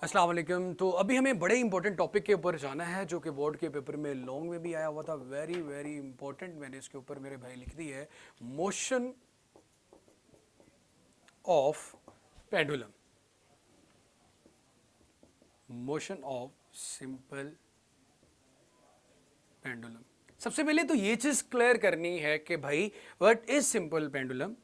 अस्सलाम वालेकुम। तो अभी हमें बड़े इंपॉर्टेंट टॉपिक के ऊपर जाना है जो कि बोर्ड के पेपर में लॉन्ग में भी आया हुआ था। Very very important. मैंने इसके ऊपर मेरे भाई लिख दी है, motion of pendulum. Motion of simple pendulum. सबसे पहले तो ये चीज क्लियर करनी है कि भाई व्हाट इज सिंपल पेंडुलम।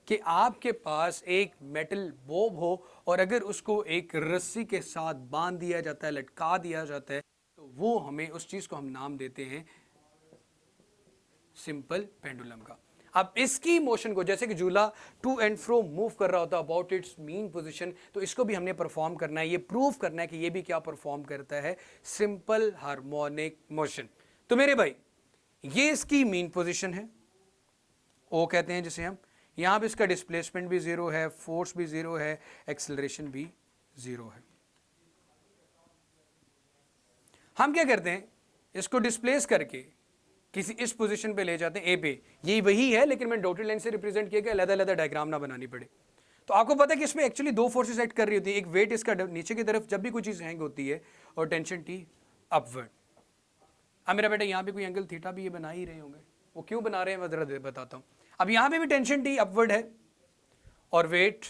कि आपके पास एक मेटल बोब हो और अगर उसको एक रस्सी के साथ बांध दिया जाता है, लटका दिया जाता है, तो वो हमें उस चीज को हम नाम देते हैं सिंपल पेंडुलम का। अब इसकी मोशन को, जैसे कि झूला टू एंड फ्रो मूव कर रहा होता है अबाउट इट्स मीन पोजीशन, तो इसको भी हमने परफॉर्म करना है, ये प्रूव करना है कि ये भी क्या परफॉर्म करता है, सिंपल हार्मोनिक मोशन। तो मेरे भाई ये इसकी मीन पोजीशन है, ओ कहते हैं जिसे हम। यहां पे इसका डिस्प्लेसमेंट भी जीरो है, फोर्स भी जीरो है, एक्सेलरेशन भी जीरो है। हम क्या करते हैं, इसको डिस्प्लेस करके किसी इस पोजीशन पे ले जाते हैं, ए पे। यही वही है लेकिन मैं डॉटेड लाइन से रिप्रेजेंट किया गया, अलग-अलग डायग्राम ना बनानी पड़े। तो आपको पता है कि इसमें एक्चुअली दो फोर्सेस एक्ट कर रही होती है। एक वेट इसका नीचे की तरफ जब भी कोई चीज हैंग होती है, और टेंशन टी अपवर्ड। अब मेरा बेटा यहाँ पे कोई एंगल थीटा भी ये बना ही रहे होंगे, वो क्यों बना रहे हैं मैं जरा बताता हूँ। अब यहाँ पे भी टेंशन टी अपवर्ड है और वेट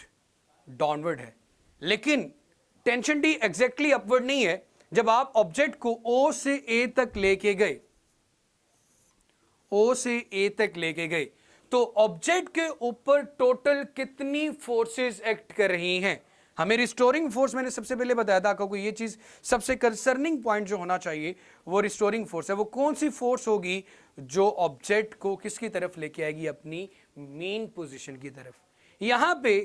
डाउनवर्ड है, लेकिन टेंशन टी एग्जैक्टली अपवर्ड नहीं है। जब आप ऑब्जेक्ट को ओ से ए तक लेके गए, ओ से ए तक लेके गए, तो ऑब्जेक्ट के ऊपर टोटल कितनी फोर्सेस एक्ट कर रही हैं। हमें रिस्टोरिंग फोर्स, मैंने सबसे पहले बताया था आपको, ये चीज सबसे कंसर्निंग पॉइंट जो होना चाहिए वो रिस्टोरिंग फोर्स है। वो कौन सी फोर्स होगी जो ऑब्जेक्ट को किसकी तरफ लेके आएगी, अपनी मेन पोजीशन की तरफ। यहां पे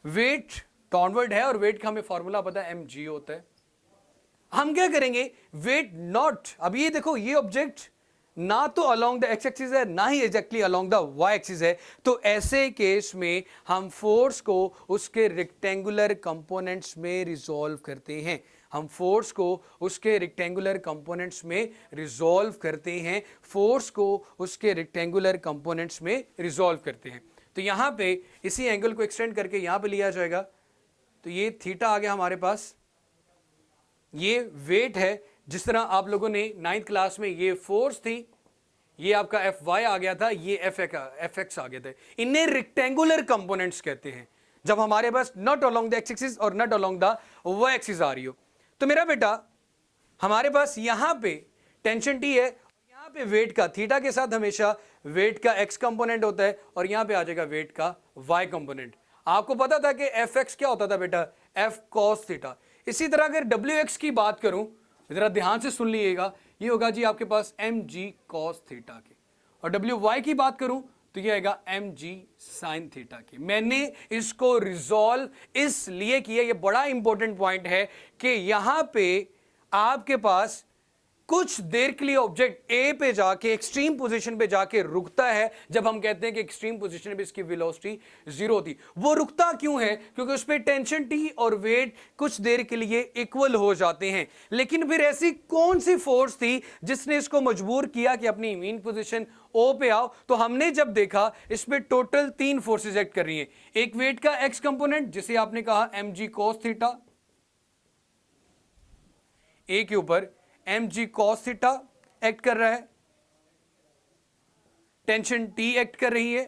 वेट डाउनवर्ड है और वेट का हमें फॉर्मूला पता है, एम जी होता है। हम क्या करेंगे, वेट नॉट, अब ये देखो ये ऑब्जेक्ट ना तो अलोंग द एक्स एक्सिस है, ना ही exactly along the Y axis है। तो ऐसे केस में हम फोर्स को उसके रेक्टेंगुलर कंपोनेंट्स में रिजॉल्व करते हैं। हम फोर्स को उसके रेक्टेंगुलर कंपोनेंट्स में रिजॉल्व करते हैं। फोर्स को उसके रेक्टेंगुलर कंपोनेंट्स में रिजॉल्व करते हैं। तो यहां पे इसी एंगल को एक्सटेंड करके यहां पे लिया जाएगा, तो ये थीटा आ गया हमारे पास। ये वेट है, जिस तरह आप लोगों ने नाइन्थ क्लास में ये फोर्स थी, ये आपका एफ वाई आ गया था, ये एफ एक्स आ गया था। इन्हें रेक्टेंगुलर कंपोनेंट्स कहते हैं जब हमारे पास not along the X axis और not along the Y axis आ रही हो। तो मेरा बेटा हमारे पास यहां पे टेंशन टी है, यहां पे वेट का, थीटा के साथ हमेशा वेट का एक्स कंपोनेंट होता है और यहां पे आ जाएगा वेट का वाई कंपोनेंट। आपको पता था कि एफ एक्स क्या होता था बेटा, एफ कॉस थीटा। इसी तरह अगर डब्ल्यू एक्स की बात करूं, जरा ध्यान से सुन लीजिएगा, ये होगा जी आपके पास एम जी कॉस थीटा के। और डब्ल्यू वाई की बात करूं तो ये आएगा एम जी साइन थीटा की। मैंने इसको रिजॉल्व इसलिए किया, ये बड़ा इंपॉर्टेंट पॉइंट है कि यहां पे आपके पास कुछ देर के लिए ऑब्जेक्ट ए पे जाके एक्सट्रीम पोजीशन पे जाके रुकता है। जब हम कहते हैं कि एक्सट्रीम पोजीशन पे इसकी वेलोसिटी जीरो थी, वो रुकता क्यों है, क्योंकि उस पे टेंशन टी और वेट कुछ देर के लिए इक्वल हो जाते हैं। लेकिन फिर ऐसी कौन सी फोर्स थी जिसने इसको मजबूर किया कि अपनी मीन पोजीशन ओ पे आओ। तो हमने जब देखा इस पे टोटल तीन फोर्सेस एक्ट कर रही हैं। एक वेट का एक्स कंपोनेंट जिसे आपने कहा M G cos theta, A के ऊपर M G cos theta act कर रहा है, टेंशन टी एक्ट कर रही है।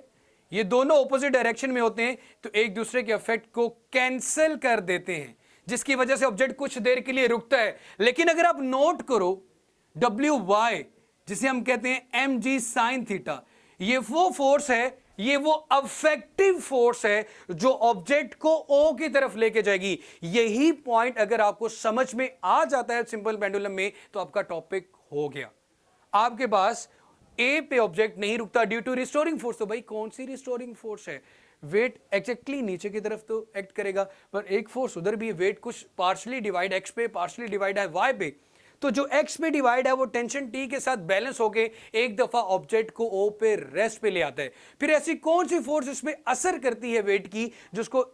ये दोनों ऑपोजिट डायरेक्शन में होते हैं तो एक दूसरे के इफेक्ट को कैंसिल कर देते हैं, जिसकी वजह से ऑब्जेक्ट कुछ देर के लिए रुकता है। लेकिन अगर आप नोट करो डब्ल्यू वाई, जिसे हम कहते हैं एम जी साइन थीटा, ये वो फोर्स है, ये वो अफेक्टिव फोर्स है जो ऑब्जेक्ट को ओ की तरफ लेके जाएगी। यही पॉइंट अगर आपको समझ में आ जाता है सिंपल पेंडुलम में, तो आपका टॉपिक हो गया। आपके पास ए पे ऑब्जेक्ट नहीं रुकता ड्यू टू रिस्टोरिंग फोर्स। तो भाई कौन सी रिस्टोरिंग फोर्स है, वेट एग्जैक्टली नीचे की तरफ तो एक्ट करेगा, पर एक फोर्स उधर भी है, वेट कुछ पार्शली डिवाइड एक्स पे, पार्शली डिवाइड है वाई पे। तो जो एक्स पे डिवाइड है वो टेंशन टी के साथ बैलेंस होके एक दफा ऑब्जेक्ट को ओ पे रेस्ट पे ले आता है। फिर ऐसी कौन सी फोर्स इसमें असर करती है वेट की, जिसको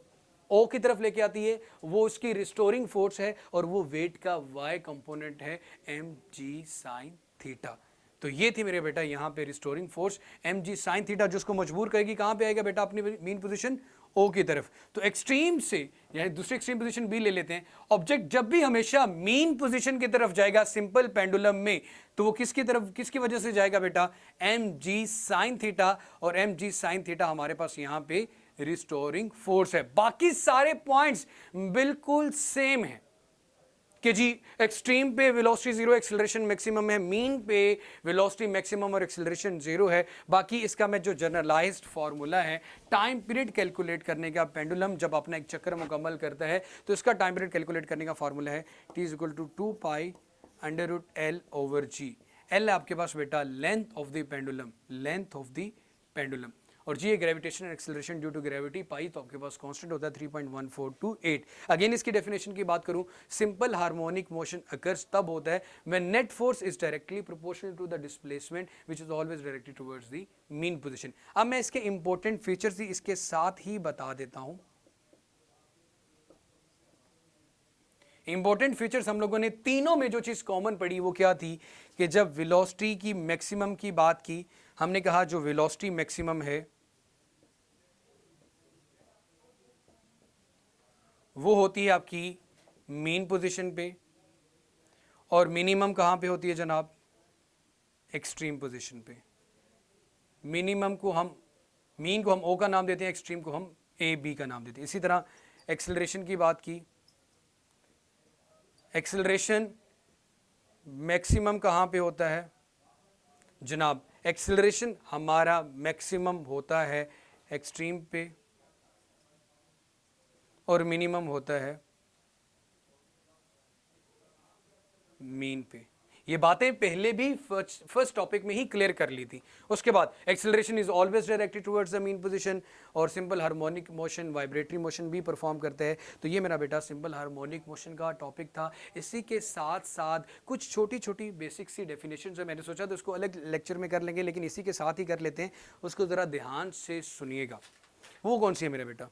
ओ की तरफ लेके आती है, वो उसकी रिस्टोरिंग फोर्स है और वो वेट का वाई कंपोनेंट है एम जी साइन थीटा। तो ये थी मेरे बेटा यहां पे restoring force M G sine theta, जिसको मजबूर करेगी कहां पे आएगा बेटा, अपनी मीन पोजीशन ओ की तरफ। तो एक्सट्रीम से यानी दूसरी एक्सट्रीम पोजीशन बी ले लेते हैं। ऑब्जेक्ट जब भी हमेशा मीन पोजीशन की तरफ जाएगा सिंपल पेंडुलम में, तो वो किसकी तरफ, किसकी वजह से जाएगा बेटा, एम जी साइन थीटा। और एम जी साइन थीटा हमारे पास यहां पे रिस्टोरिंग फोर्स है। बाकी सारे पॉइंट्स बिल्कुल सेम है कि जी एक्सट्रीम पे वेलोसिटी जीरो, एक्सेलरेशन मैक्सिमम है, मीन पे वेलोसिटी मैक्सिमम और एक्सेलरेशन जीरो है। बाकी इसका मैं जो जनरलाइज्ड फार्मूला है टाइम पीरियड कैलकुलेट करने का, पेंडुलम जब अपना एक चक्कर मुकम्मल करता है तो इसका टाइम पीरियड कैलकुलेट करने का फार्मूला है t is equal to 2 pi under root L over G. L आपके पास बेटा length of the pendulum, length of the pendulum, और G gravitation acceleration due to gravity pi, तो आपके पास कांस्टेंट होता है 3.1428। अगेन इसकी डेफिनेशन की बात करूं, सिंपल हार्मोनिक मोशन अकर्स तब होता है when net force is directly proportional to the displacement which is always directed towards the mean position. अब मैं इसके इंपॉर्टेंट फीचर्स ही इसके साथ ही बता देता हूं। इंपॉर्टेंट फीचर्स हम लोगों ने तीनों में जो चीज कॉमन पड़ी वो क्या थी कि जब वेलोसिटी की मैक्सिमम की बात की, हमने कहा जो वेलोसिटी मैक्सिमम है वो होती है आपकी मीन पोजीशन पे, और मिनिमम कहां पे होती है जनाब, एक्सट्रीम पोजीशन पे। मिनिमम को हम, मीन को हम ओ का नाम देते हैं, एक्सट्रीम को हम ए बी का नाम देते हैं। इसी तरह एक्सेलरेशन की बात की, एक्सेलरेशन मैक्सिमम कहां पे होता है जनाब, एक्सेलरेशन हमारा मैक्सिमम होता है एक्सट्रीम पे और मिनिमम होता है मीन पे। ये बातें पहले भी फर्स्ट टॉपिक में ही क्लियर कर ली थी। उसके बाद acceleration is always directed towards the mean position, और simple harmonic motion vibratory motion भी परफॉर्म करता है। तो ये मेरा बेटा सिंपल हार्मोनिक मोशन का टॉपिक था। इसी के साथ साथ कुछ छोटी छोटी बेसिक सी डेफिनेशन है, मैंने सोचा तो उसको अलग लेक्चर में कर लेंगे, लेकिन इसी के साथ ही कर लेते हैं। उसको ज़रा ध्यान से सुनिएगा। वो कौन सी है मेरा बेटा,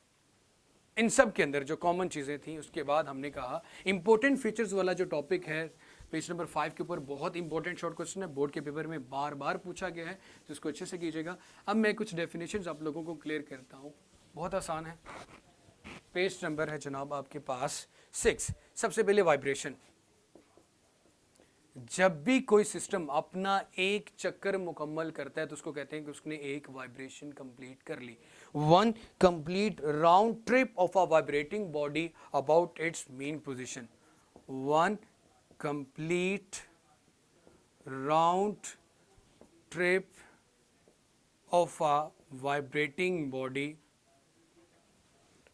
इन सब के अंदर जो कॉमन चीज़ें थी। उसके बाद हमने कहा इंपॉर्टेंट फीचर्स वाला जो टॉपिक है पेज नंबर 5 के ऊपर, बहुत इंपॉर्टेंट शॉर्ट क्वेश्चन है, बोर्ड के पेपर में बार बार पूछा गया है, तो इसको अच्छे से कीजिएगा। अब मैं कुछ डेफिनेशंस आप लोगों को क्लियर करता हूँ, बहुत आसान है। पेज नंबर है जनाब आपके पास 6। सबसे पहले वाइब्रेशन। जब भी कोई सिस्टम अपना एक चक्कर मुकम्मल करता है तो उसको कहते हैं कि उसने एक वाइब्रेशन कंप्लीट कर ली। One complete round trip of a vibrating body about its mean position. One complete round trip of a vibrating body,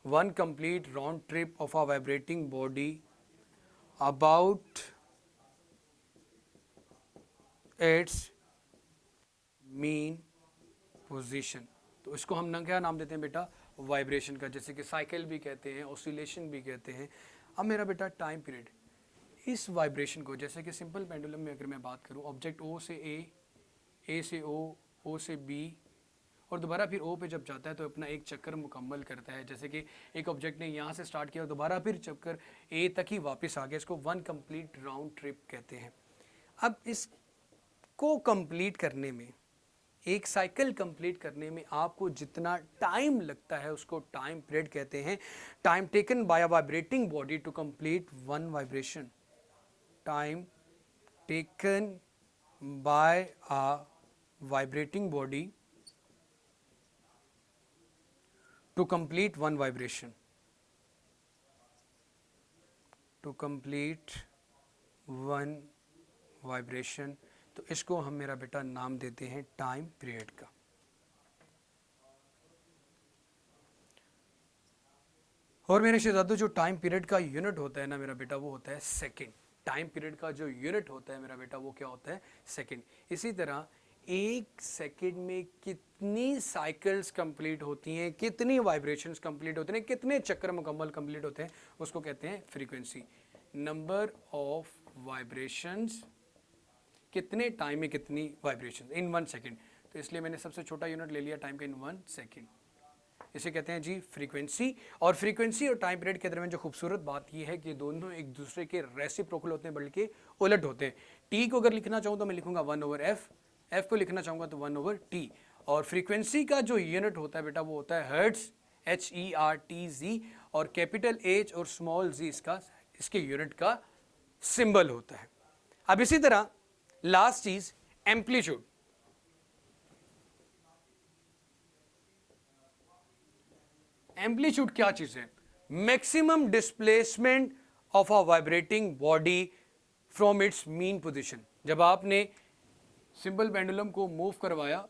one complete round trip of a vibrating body about its mean position। तो इसको हम क्या नाम देते हैं बेटा, vibration का, जैसे कि साइकिल भी कहते हैं, ऑसिलेशन भी कहते हैं। अब मेरा बेटा टाइम पीरियड, इस वाइब्रेशन को, जैसे कि सिंपल पेंडुलम में अगर मैं बात करूं, ऑब्जेक्ट ओ से ए से ओ से बी, और दोबारा फिर ओ पे जब जाता है तो अपना एक चक्कर मुकम्मल करता है। जैसे कि एक ऑब्जेक्ट ने यहाँ से स्टार्ट किया और दोबारा फिर चक्कर ए तक ही वापस आ गया, इसको वन कंप्लीट राउंड ट्रिप कहते हैं। अब इसको कंप्लीट करने में, एक साइकिल कंप्लीट करने में आपको जितना टाइम लगता है उसको टाइम पीरियड कहते हैं। Time taken by a vibrating body to complete one vibration, time taken by a vibrating body to complete one vibration, to complete one vibration। तो इसको हम मेरा बेटा नाम देते हैं टाइम पीरियड का। और मेरे शहजादों जो टाइम पीरियड का यूनिट होता है ना मेरा बेटा, वो होता है सेकेंड। टाइम पीरियड का जो यूनिट होता है मेरा बेटा वो क्या होता है, सेकेंड। इसी तरह एक सेकेंड में कितनी साइकिल्स कंप्लीट होती हैं, कितनी वाइब्रेशंस कंप्लीट होते हैं, कितने चक्कर मुकम्मल कंप्लीट होते हैं, उसको कहते हैं फ्रीक्वेंसी। नंबर ऑफ वाइब्रेशंस, कितने टाइम में कितनी वाइब्रेशन इन 1 सेकेंड। तो इसलिए मैंने सबसे छोटा यूनिट ले लिया टाइम का, इन 1 सेकेंड। इसे कहते हैं जी फ्रीक्वेंसी। और फ्रीक्वेंसी और टाइम पीरियड के दरमियान जो खूबसूरत बात यह है कि दोनों एक दूसरे के रेसिप्रोकल होते हैं, बल्कि उलट होते हैं। टी को अगर लिखना चाहूँ तो मैं लिखूंगा 1/f, एफ को लिखना चाहूँगा तो 1/t। और फ्रीक्वेंसी का जो यूनिट होता है बेटा वो होता है हर्ट्ज, HERTZ, और कैपिटल H और स्मॉल z इसके यूनिट का सिंबल होता है। अब इसी तरह लास्ट चीज एम्पलीट्यूड। एम्पलीट्यूड क्या चीज है? Maximum displacement of a vibrating body from its mean position. जब आपने सिंपल पेंडुलम को मूव करवाया,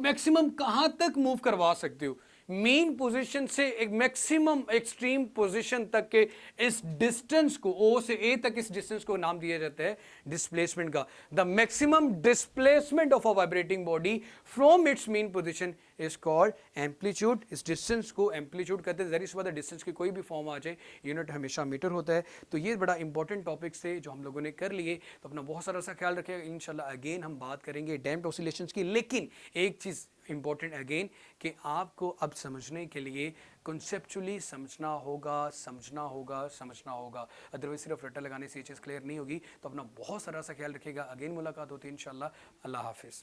मैक्सिमम कहां तक मूव करवा सकते हो? मेन पोजीशन से एक मैक्सिमम एक्सट्रीम पोजीशन तक के इस डिस्टेंस को, ओ से ए तक, इस डिस्टेंस को नाम दिया जाता है डिस्प्लेसमेंट का। The maximum displacement of a vibrating body from its main position is called amplitude. इस डिस्टेंस को एम्पलीट्यूड कहते हैं। दैट इज डिस्टेंस की कोई भी फॉर्म आ जाए, यूनिट हमेशा मीटर होता है। तो ये बड़ा इंपॉर्टेंट टॉपिक्स थे जो हम लोगों ने कर लिए। तो अपना बहुत सारा सा ख्याल रखिएगा। इंशाल्लाह अगेन हम बात करेंगे डैम्प्ड ऑसिलेशंस की। लेकिन एक चीज इंपॉर्टेंट अगेन कि आपको अब समझने के लिए कॉन्सेप्चुअली समझना होगा। अदरवाइज सिर्फ रट्टा लगाने से ये चीज़ क्लियर नहीं होगी। तो अपना बहुत सारा सा ख्याल रखिएगा। अगेन मुलाकात होती है इंशाल्लाह। अल्लाह हाफिज़।